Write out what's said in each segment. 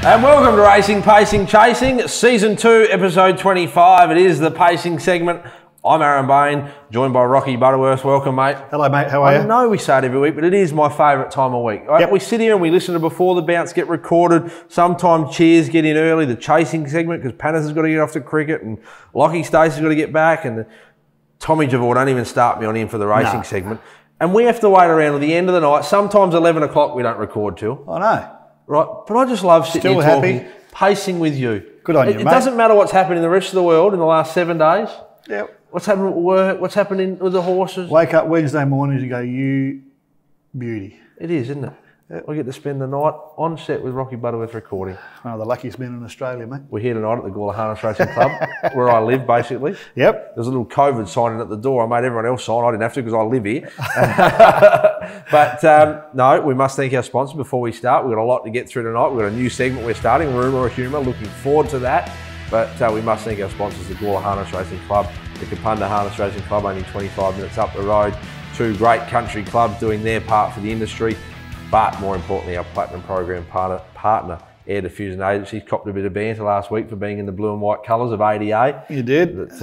And welcome to Racing, Pacing, Chasing, Season 2, Episode 25. It is the pacing segment. I'm Aaron Bain, joined by Rocky Butterworth. Welcome, mate. Hello, mate. How are you? I know we say it every week, but it is my favourite time of week. Yep. We sit here and we listen to before the bounce get recorded. Sometimes cheers get in early, the chasing segment, because Pannis has got to get off to cricket, and Lockie Stacey's got to get back, and Tommy Javor don't even start me on him for the racing segment. And we have to wait around till the end of the night. Sometimes 11 o'clock we don't record till. I know. Right, but I just love sitting here talking, pacing with you. Good on you, mate. It doesn't matter what's happened in the rest of the world in the last 7 days. Yep. What's happening at work, what's happening with the horses. Wake up Wednesday morning and go, you beauty. It is, isn't it? Yep. I get to spend the night on set with Rocky Butterworth recording. One of the luckiest men in Australia, mate. We're here tonight at the Gawler Harness Racing Club, where I live, basically. Yep. There's a little COVID sign at the door. I made everyone else sign. I didn't have to because I live here. But no, we must thank our sponsor before we start. We've got a lot to get through tonight. We've got a new segment we're starting, Rumour or Humour. Looking forward to that. But we must thank our sponsors, the Gawler Harness Racing Club, the Kapunda Harness Racing Club, only 25 minutes up the road. Two great country clubs doing their part for the industry. But more importantly, our Platinum Program partner, Air Diffusion Agency, copped a bit of banter last week for being in the blue and white colours of ADA. You did. It's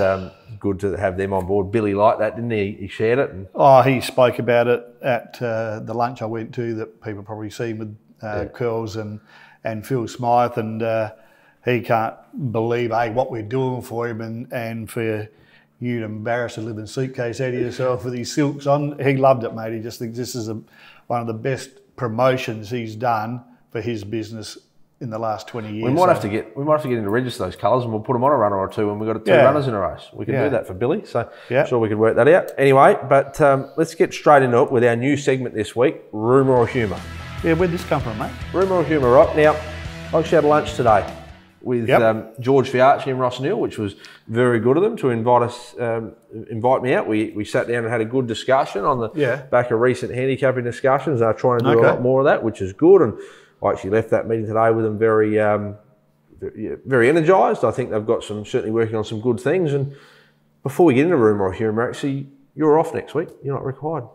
good to have them on board. Billy liked that, didn't he? He shared it. And he spoke about it at the lunch I went to that people probably seen with Curls and Phil Smythe, and he can't believe what we're doing for him and for you to embarrass a living suitcase out of yourself with his silks on. He loved it, mate. He just thinks this is one of the best promotions he's done for his business in the last 20 years. We might have to get him to register those colours, and we'll put them on a runner or two when we've got two runners in a race. We can do that for Billy, so I'm sure we could work that out. Anyway, but let's get straight into it with our new segment this week, Rumour or Humour. Yeah, where'd this come from, mate? Rumour or Humour, right? Now, I actually had lunch today with George Fiarchi and Ross Neal, which was very good of them to invite me out. We sat down and had a good discussion on the back of recent handicapping discussions. They're trying to do a lot more of that, which is good. And I actually left that meeting today with them very, very energised. I think they've got certainly working on some good things. And before we get into Rumour or Humour, actually, you're off next week. You're not required.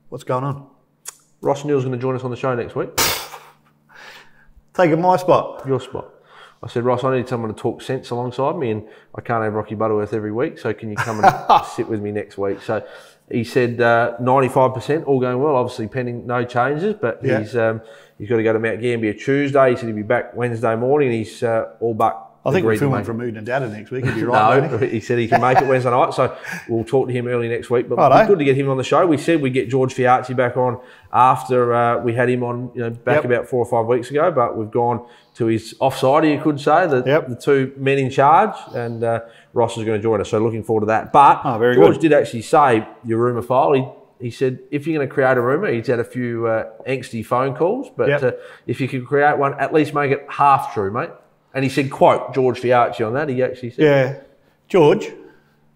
What's going on? Ross Neal's going to join us on the show next week. Taking my spot. Your spot. I said, Ross, I need someone to talk sense alongside me, and I can't have Rocky Butterworth every week, so can you come and sit with me next week? So he said 95%, all going well, obviously pending no changes, but he's got to go to Mount Gambier Tuesday. He said he'd be back Wednesday morning, and he's all but I think we're filming from Mood and Data next week, if you're right. No, he said he can make it Wednesday night, so we'll talk to him early next week. But it's good to get him on the show. We said we'd get George Fiarchi back on after we had him on back about 4 or 5 weeks ago, but we've gone to his offside, you could say, the two men in charge, and Ross is going to join us, so looking forward to that. But George did actually say your rumour file. He said if you're going to create a rumour, he's had a few angsty phone calls, but if you could create one, at least make it half true, mate. And he said, quote, George Fiarchi on that. He actually said... Yeah. George,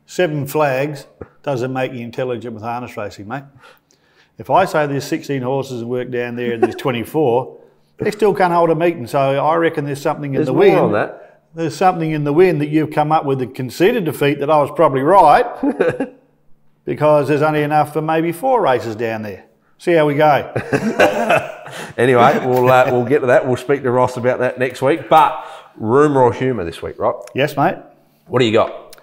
7 flags doesn't make you intelligent with harness racing, mate. If I say there's 16 horses and work down there and there's 24, they still can't hold a meeting. So I reckon there's something in the wind. There's more on that. There's something in the wind that you've come up with a conceded defeat that I was probably right because there's only enough for maybe 4 races down there. See how we go. Anyway, we'll get to that. We'll speak to Ross about that next week. But rumour or humour this week, right? Yes, mate. What do you got?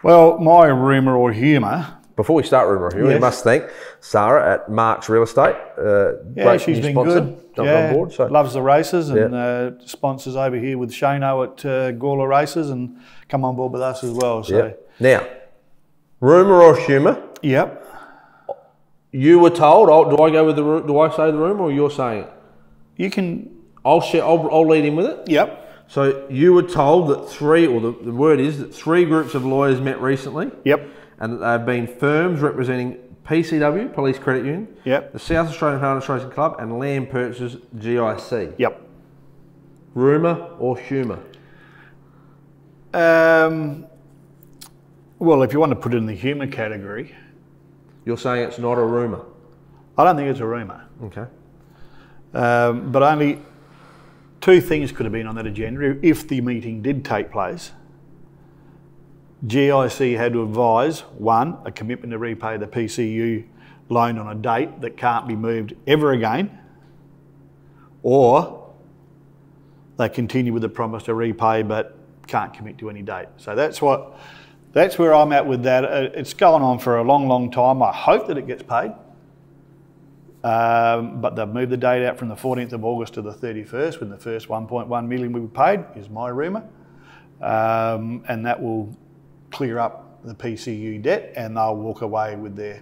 Well, my rumour or humour. Before we start rumour or humour, we must thank Sarah at Mark's Real Estate. Great she's been sponsor, good. On board, so. Loves the races and sponsors over here with Shano at Gawler Races and come on board with us as well. So now, rumour or humour? Yep. You were told. Do I go with the? Do I say the rumour, or you're saying it? You can. I'll lead in with it. Yep. So you were told that the word is that 3 groups of lawyers met recently. Yep. And that they've been firms representing PCW, Police Credit Union. Yep. The South Australian Harness Racing Club and Land Purchasers GIC. Yep. Rumour or humour? Well, if you want to put it in the humour category. You're saying it's not a rumour? I don't think it's a rumour. Okay. But only 2 things could have been on that agenda if the meeting did take place. GIC had to advise, 1, a commitment to repay the PCU loan on a date that can't be moved ever again, or they continue with the promise to repay, but can't commit to any date. So that's where I'm at with that. It's going on for a long, long time. I hope that it gets paid. But they've moved the date out from the 14th of August to the 31st, when the first 1.1 million will be paid, is my rumour. And that will clear up the PCU debt, and they'll walk away with their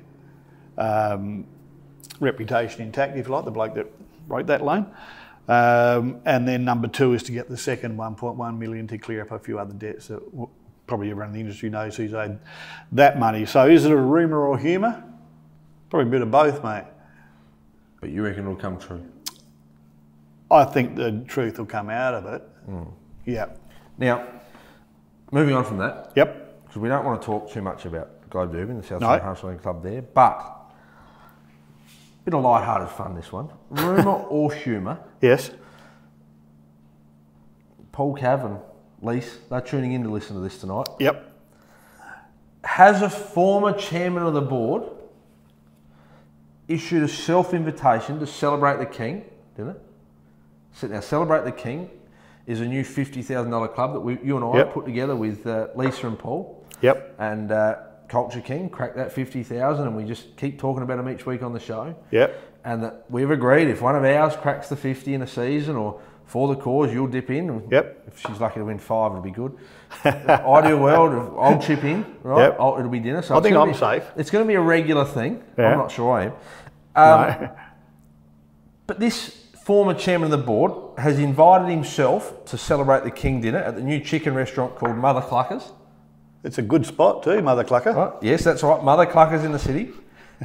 reputation intact, if you like, the bloke that wrote that loan. And then number 2 is to get the second 1.1 million to clear up a few other debts that probably everyone in the industry knows who's owed that money. So is it a rumour or humour? Probably a bit of both, mate. But you reckon it'll come true? I think the truth will come out of it. Yeah. Now, moving on from that. Yep. Because we don't want to talk too much about Globe Derby, the South Australian Hustling Club there, but bit of light-hearted fun, this one. Rumour or humour? Yes. Paul Cav and Lise, they're tuning in to listen to this tonight. Yep. Has a former chairman of the board issued a self-invitation to Celebrate the King, didn't it? So now, Celebrate the King is a new $50,000 club that you and I put together with Lisa and Paul. Yep. And Culture King cracked that 50,000, and we just keep talking about them each week on the show. Yep. And that we've agreed if one of ours cracks the 50 in a season, or for the cause, you'll dip in. Yep. If she's lucky to win 5, it'll be good. Ideal world, I'll chip in, right? Yep. It'll be dinner. So I think I'm safe. It's going to be a regular thing. Yeah. I'm not sure I am. No. But this former chairman of the board has invited himself to Celebrate the King dinner at the new chicken restaurant called Mother Cluckers. It's a good spot too, Mother Clucker. Right? Yes, that's right. Mother Cluckers in the city.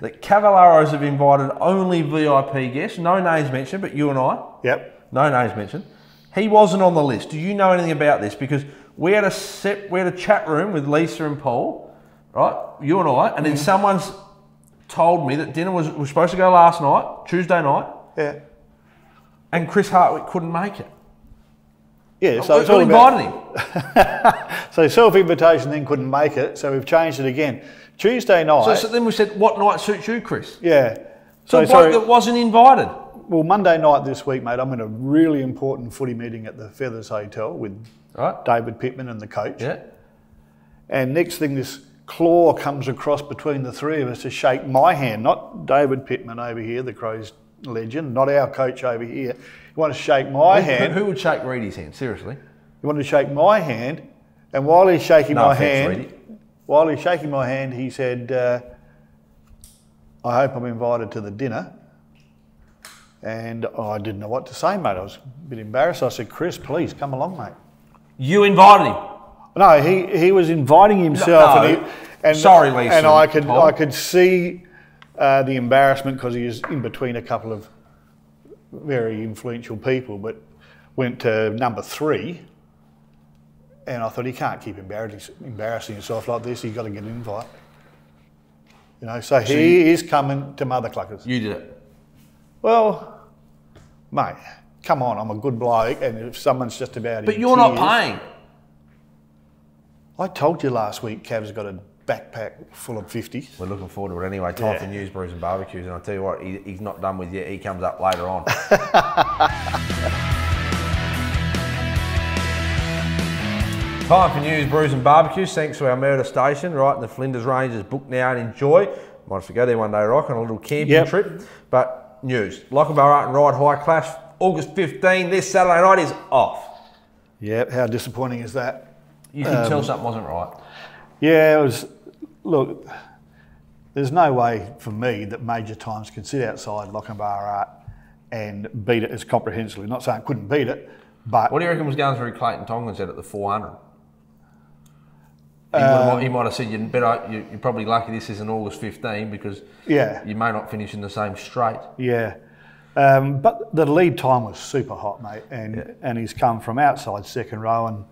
The Cavalleros have invited only VIP guests. No names mentioned, but you and I. Yep. No names mentioned. He wasn't on the list. Do you know anything about this? Because we had a chat room with Lisa and Paul, right? You and I, and then someone's told me that dinner was supposed to go last night, Tuesday night. Yeah. And Chris Hartwick couldn't make it. Yeah, so it's all invited him. So self-invitation then couldn't make it, so we've changed it again. Tuesday night. So then we said, what night suits you, Chris? Yeah. So the bloke that wasn't invited. Well, Monday night this week, mate, I'm in a really important footy meeting at the Feathers Hotel with David Pittman and the coach. Yeah. And next thing, this claw comes across between the three of us to shake my hand, not David Pittman over here, the Crows legend, not our coach over here. He wanted to shake my hand. Who would shake Reedy's hand? Seriously? He wanted to shake my hand, and while he's shaking my hand, he said, "I hope I'm invited to the dinner." And I didn't know what to say, mate. I was a bit embarrassed. I said, "Chris, please come along, mate." You invited him? No, he was inviting himself. No. Sorry, Lisa. And I could see the embarrassment because he was in between a couple of very influential people, but went to number 3. And I thought, he can't keep embarrassing himself like this. He's got to get an invite. You know, so he is coming to Mother Cluckers. You did it. Well, mate, come on, I'm a good bloke, and if someone's just about But you're not paying. I told you last week Cav's got a backpack full of 50s. We're looking forward to it anyway. Time for news, brews and barbecues, and I'll tell you what, he's not done with yet. He comes up later on. Time for news, brews and barbecues. Thanks to our Murder Station, right in the Flinders Ranges. Book now and enjoy. Might have to go there one day, Rock, on a little camping trip. But news, Lochinvar Art and Ride High Clash, August 15, this Saturday night is off. Yeah, how disappointing is that? You could tell something wasn't right. Yeah, it was. Look, there's no way for me that Major Times can sit outside Lochinvar Art and beat it as comprehensively. Not saying I couldn't beat it, but... What do you reckon was going through Clayton Tonkin's head at the 400? He might have said, you're probably lucky this isn't August 15 because you may not finish in the same straight. Yeah. But the lead time was super hot, mate, and he's come from outside second row, and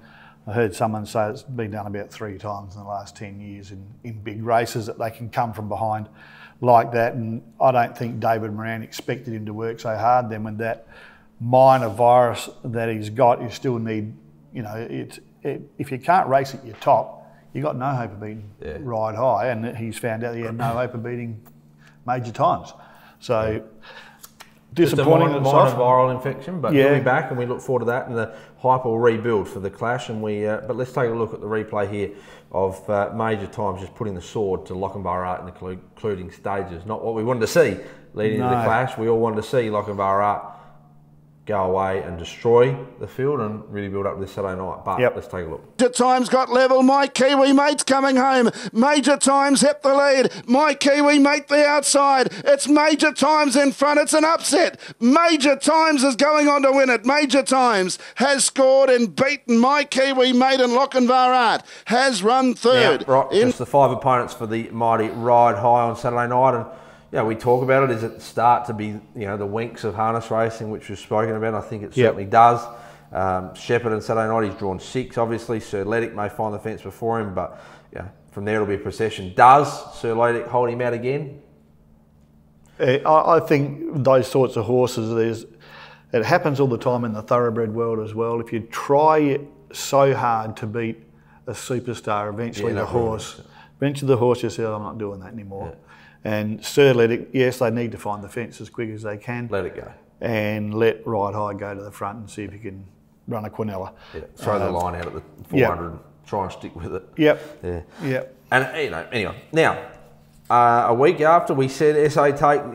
I heard someone say it's been done about 3 times in the last 10 years in big races that they can come from behind like that, and I don't think David Moran expected him to work so hard. Then with that minor virus that he's got, you still need, if you can't race at your top, you got no hope of beating Ride High, and he's found out he had no hope of beating Major Times. So disappointing. Just a minor viral infection, but we'll be back, and we look forward to that. And the hype will rebuild for the clash. And but let's take a look at the replay here of Major Times just putting the sword to Lochinvar in the concluding stages. Not what we wanted to see leading into the clash. We all wanted to see Lochinvar go away and destroy the field and really build up this Saturday night. But let's take a look. Major Times got level. My Kiwi mate's coming home. Major Times hit the lead. My Kiwi mate the outside. It's Major Times in front. It's an upset. Major Times is going on to win it. Major Times has scored and beaten My Kiwi mate, and Lochinvar has run third. Now, just the 5 opponents for the mighty Ride High on Saturday night. And we talk about it. Is it start to be, the winks of harness racing, which we've spoken about? I think it certainly does. Shepherd on Saturday night, he's drawn 6, obviously. Sir Ledick may find the fence before him, but from there it'll be a procession. Does Sir Ledick hold him out again? I think those sorts of horses, it happens all the time in the thoroughbred world as well. If you try so hard to beat a superstar, eventually the horse you say, I'm not doing that anymore. Yeah. And Sir Ledick, yes, they need to find the fence as quick as they can. Let it go. And let Ride High go to the front and see if he can run a Quinella. Yeah. Throw the line out at the 400 and try and stick with it. Yep. And, anyway, now, a week after we said SA take,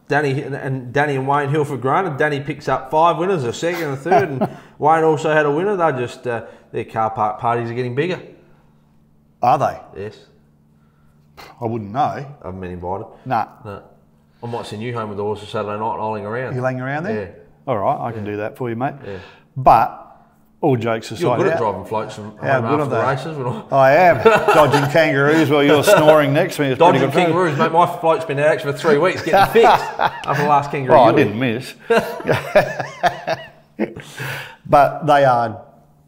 Danny and Wayne Hill for granted. Danny picks up 5 winners, a second and a third, and Wayne also had a winner. They're just, their car park parties are getting bigger. Are they? Yes. I wouldn't know. I haven't been invited. No. I might send you home with the horses Saturday night and I'll around. You laying around there? Yeah. All right, I can do that for you, mate. Yeah. But all jokes aside, you're good at driving floats from home after the races. I am. Dodging kangaroos while you're snoring next to me. Dodging kangaroos, mate. My float's been out for 3 weeks getting fixed after the last kangaroo. I didn't miss. But they are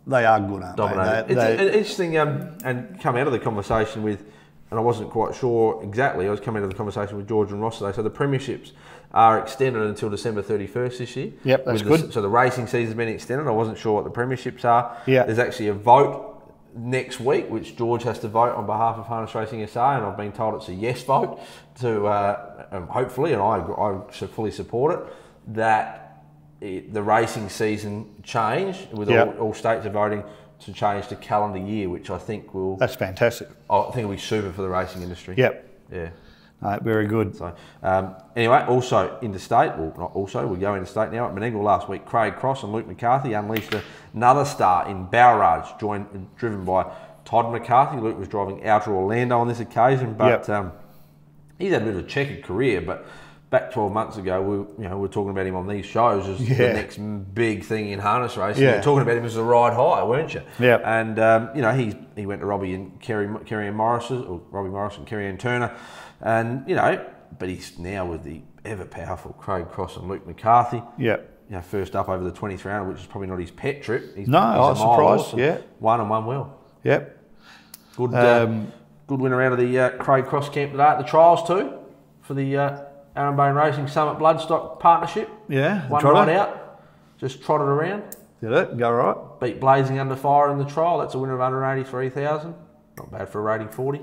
good, aren't they? It's interesting, and come out of the conversation with, and I wasn't quite sure exactly, I was coming out of the conversation with George and Ross today, so the premierships are extended until December 31st this year. Yep, that's good. So the racing season's been extended. I wasn't sure what the premierships are. Yeah. There's actually a vote next week, which George has to vote on behalf of Harness Racing SA, and I've been told it's a yes vote to, hopefully, and I should fully support it, that the racing season change, with all states are voting to change to calendar year, which I think will... That's fantastic. I think it'll be super for the racing industry. Yep. Yeah. Very good. So, anyway, also interstate, well, not also, we go interstate now. At Menangle last week, Craig Cross and Luke McCarthy unleashed another star in Bowrage, driven by Todd McCarthy. Luke was driving Outer Orlando on this occasion, but he's had a bit of a checkered career, but back 12 months ago, we were talking about him on these shows as the next big thing in harness racing. You were talking about him as a Ride High, weren't you? Yeah. And he went to Robbie and Kerry Ann Morris and Kerry Ann Turner, and but he's now with the ever powerful Craig Cross and Luke McCarthy. Yeah. First up over the 2300, which is probably not his pet trip. I was surprised. Yeah. Won well. Yep. Good winner out of the Craig Cross camp today at the trials too, for the Aaron Bain Racing Summit Bloodstock Partnership. Yeah. One ride out, just trotted around. Did it? Go right. Beat Blazing Under Fire in the trial. That's a winner of 183,000. Not bad for a rating 40.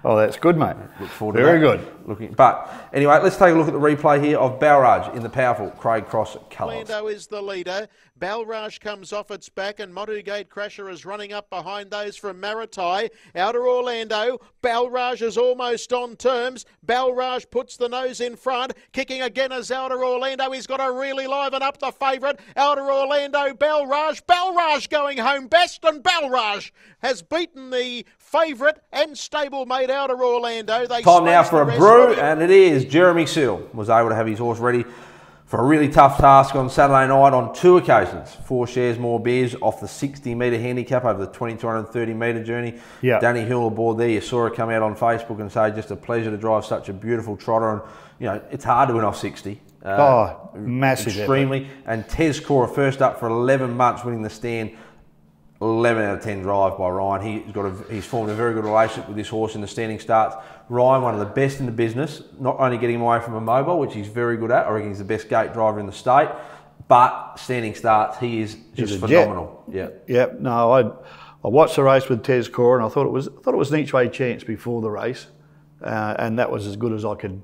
Oh, that's good, mate. Look forward to Very that. good. But anyway, let's take a look at the replay here of Bowrage in the powerful Craig Cross colours. Orlando is the leader. Balraj comes off its back, and Modugate Crusher is running up behind those from Maritai. Outer Orlando, Balraj is almost on terms. Balraj puts the nose in front, kicking again as Outer Orlando. He's got to really liven up the favourite. Outer Orlando, Balraj going home best, and Balraj has beaten the favourite and stablemate Outer Orlando. Time now for a brew, and it is Jeremy Seal was able to have his horse ready for a really tough task on Saturday night on 2 occasions. 4 shares, more beers off the 60-metre handicap over the 2230-metre journey. Yeah. Danny Hill aboard there. You saw her come out on Facebook and say just a pleasure to drive such a beautiful trotter. And it's hard to win off 60. Massive extremely. Effort. And Tez Cora first up for 11 months, winning the stand. 11 out of 10 drive by Ryan. He's formed a very good relationship with this horse in the standing starts. Ryan, one of the best in the business, not only getting him away from a mobile, which he's very good at. I reckon he's the best gate driver in the state, but standing starts, he is just phenomenal. Yeah. No, I watched the race with Tez Cora, and I thought it was an each way chance before the race, and that was as good as I could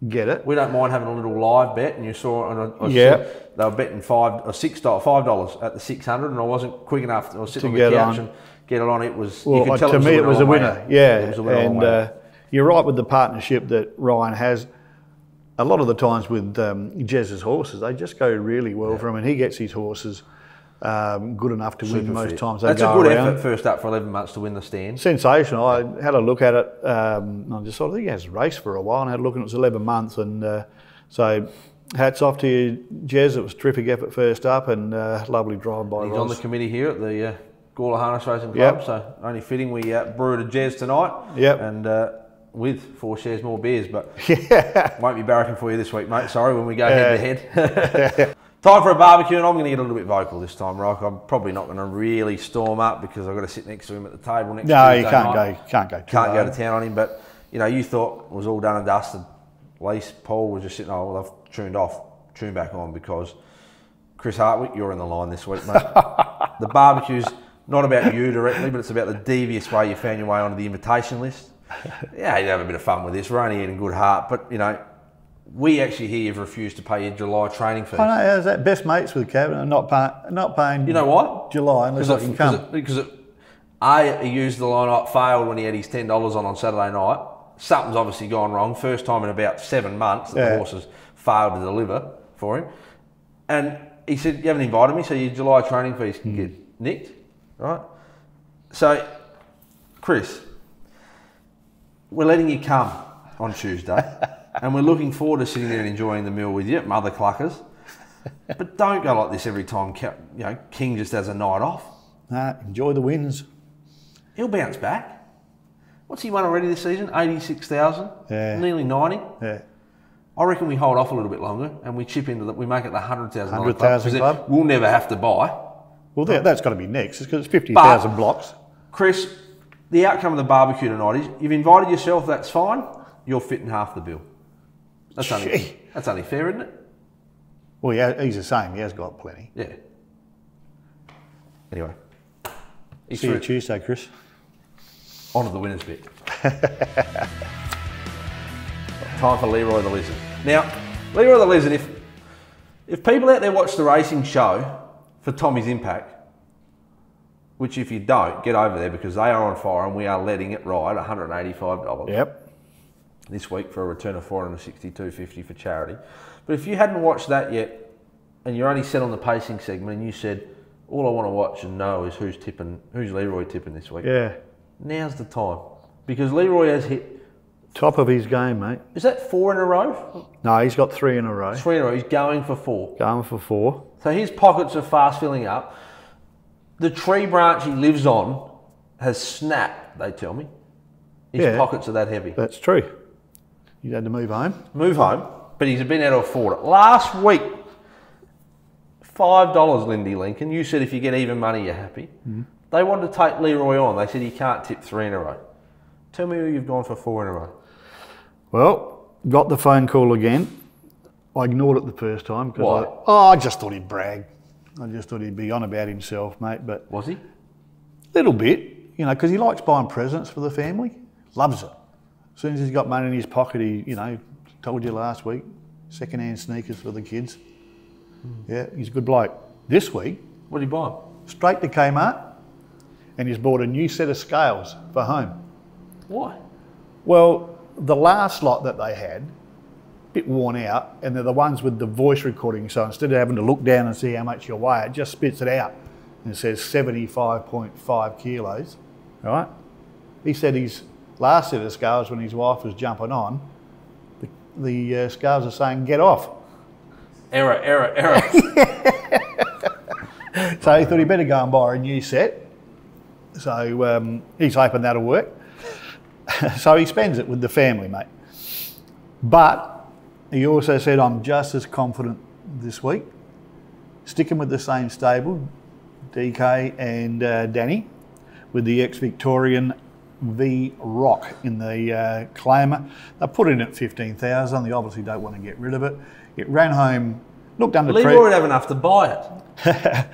get it. We don't mind having a little live bet, and you saw, and they were betting $5 at the 600, and I wasn't quick enough. I was sitting on the couch and get it on. It was, well, you could tell to me, it was a winner. Yeah, it was a winner. And you're right with the partnership that Ryan has. A lot of the times with Jez's horses, they just go really well for him, and he gets his horses good enough to win most times they go around. That's a good effort, first up for 11 months to win the stand. Sensational. I had a look at it. I just thought, I think he has raced for a while, and I had a look, and it was 11 months. And so hats off to you, Jez. It was a terrific effort first up, and lovely drive by Ross. He's on the committee here at the Gawler Harness Racing Club, so only fitting we brewed a Jez tonight. And with 4 shares more beers, but won't be barracking for you this week, mate. Sorry, when we go head to head. Time for a barbecue, and I'm going to get a little bit vocal this time, Rock. I'm probably not going to really storm up because I've got to sit next to him at the table next Tuesday night. Can't go to town on him, but you thought it was all done and dusted. Lise, Paul was just sitting, I've tuned back on because Chris Hartwick, you're in the line this week, mate. The barbecue's not about you directly, but it's about the devious way you found your way onto the invitation list. Yeah, you have a bit of fun with this. We're only in good heart, but we actually here have refused to pay your July training fees. I know, how's that? Best mates with Kevin and not paying. You know what? July unless I can come. Because he used the line up, failed when he had his $10 on Saturday night. Something's obviously gone wrong. First time in about 7 months that the horses failed to deliver for him. And he said, you haven't invited me, so your July training fees can get nicked, right? So, Chris, we're letting you come on Tuesday, and we're looking forward to sitting there and enjoying the meal with you, mother cluckers. But don't go like this every time. King just has a night off. Nah, enjoy the wins. He'll bounce back. What's he won already this season? 86,000, nearly 90. Yeah. I reckon we hold off a little bit longer and we chip into we make it the 100,000 club. We'll never have to buy. Well, that's got to be next because it's 50,000 blocks. Chris, the outcome of the barbecue tonight is you've invited yourself. That's fine. You're fitting half the bill. That's only fair, isn't it? Well, yeah, he's the same. He has got plenty. Yeah. Anyway. See you Tuesday, Chris. On to the winners bit. Time for Leroy the Lizard. Now, Leroy the Lizard, if people out there watch the racing show for Tommy's Impact, which if you don't, get over there because they are on fire and we are letting it ride, $185. Yep. This week for a return of $462.50 for charity. But if you hadn't watched that yet and you're only set on the pacing segment and you said, all I want to watch and know is who's Leroy tipping this week. Yeah. Now's the time. Because Leroy has hit... Top of his game, mate. Is that 4 in a row? No, he's got 3 in a row. 3 in a row. He's going for 4. Going for 4. So his pockets are fast filling up. The tree branch he lives on has snapped, they tell me. His pockets are that heavy. That's true. He's had to move home. Move home, but he's been able to afford it. Last week, $5, Lindy Lincoln. You said if you get even money, you're happy. Mm-hmm. They wanted to take Leroy on. They said he can't tip 3 in a row. Tell me who you've gone for 4 in a row. Well, got the phone call again. I ignored it the first time. Why? I just thought he'd brag. I just thought he'd be on about himself, mate. But was he? Little bit, because he likes buying presents for the family. Loves it. As soon as he's got money in his pocket, he, told you last week, second-hand sneakers for the kids. Yeah, he's a good bloke. This week... What did he buy? Straight to Kmart, and he's bought a new set of scales for home. Why? Well, the last lot that they had, a bit worn out, and they're the ones with the voice recording, so instead of having to look down and see how much you weigh, it just spits it out. And it says 75.5 kilos, right? He said his last set of scales, when his wife was jumping on, the scales are saying, get off. Error. So he thought he'd better go and buy a new set. So he's hoping that'll work. So he spends it with the family, mate. But he also said, I'm just as confident this week. Sticking with the same stable, DK and Danny, with the ex-Victorian V Rock in the claimer. They put it in at 15,000. They obviously don't want to get rid of it. It ran home, looked under Leroy would have enough to buy it.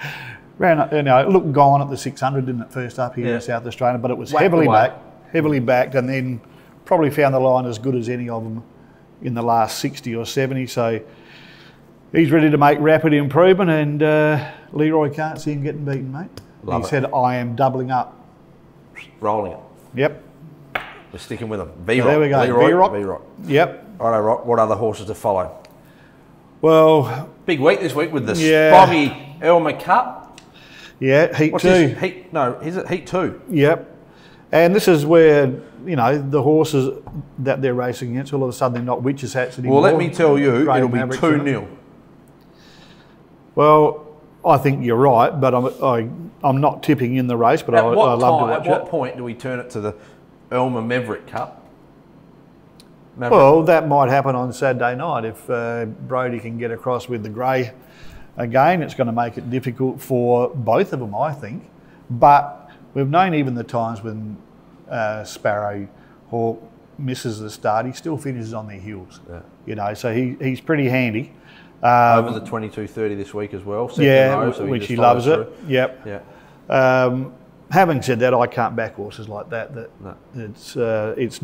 It looked gone at the 600, didn't it, first up here in South Australia, but it was heavily backed, and then probably found the line as good as any of them in the last 60 or 70. So he's ready to make rapid improvement, and Leroy can't see him getting beaten, mate. He said, I am doubling up. Rolling it. Yep. We're sticking with him. V-Rock. There we go. V-Rock. V-Rock. Yep. Righto, Rock. What other horses to follow? Well, big week this week with the Spoggy Elmer Cup. Yeah, Heat 2. Is it Heat 2? Yep. And this is where, you know, the horses that they're racing against, all of a sudden they're not witches' hats anymore. Well, let me tell you, Grey it'll be Maverick, 2-0. Well, I think you're right, but I'm not tipping in the race, but I love to watch it. At what point do we turn it to the Elmer Maverick Cup? Well, that might happen on Saturday night if Brodie can get across with the Grey again. It's going to make it difficult for both of them, I think. But we've known even the times when Sparrow Hawk misses the start, he still finishes on their heels. Yeah. You know, so he's pretty handy. Over the 22:30 this week as well. Which he loves it. Yep. Yeah. Having said that, I can't back horses like that. It's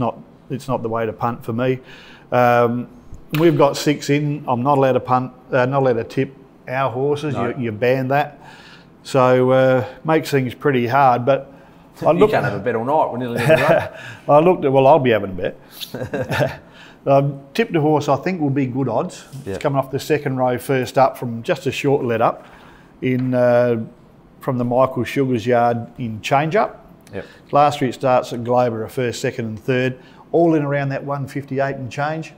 not the way to punt for me. We've got 6 in. I'm not allowed to punt. Not allowed to tip our horses. No. You ban that. So makes things pretty hard. But you can't have a bet all night. We're nearly I looked at. Well, I'll be having a bet. Tipped a horse I think will be good odds. Yep. It's coming off the second row first up from just a short let up in from the Michael Sugars yard in change up. Yep. Last year it starts at Glover, a first, second and third, all in around that 158 and change.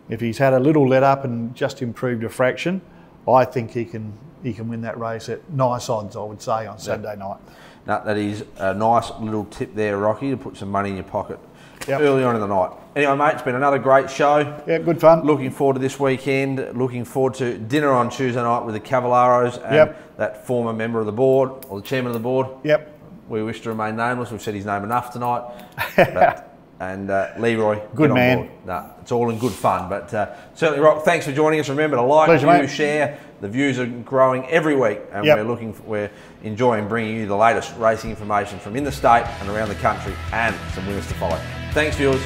If he's had a little let up and just improved a fraction, I think he can win that race at nice odds, I would say, on Saturday night. No, that is a nice little tip there, Rocky, to put some money in your pocket Yep. early on in the night. Anyway, mate, it's been another great show. Yeah, good fun. Looking forward to this weekend. Looking forward to dinner on Tuesday night with the Cavalleros and that former member of the board, or the chairman of the board. Yep. We wish to remain nameless. We've said his name enough tonight. And Leroy, good man. No, it's all in good fun. But certainly, Rock, thanks for joining us. Remember to like, share. The views are growing every week, and we're enjoying bringing you the latest racing information from in the state and around the country, and some winners to follow. Thanks, viewers.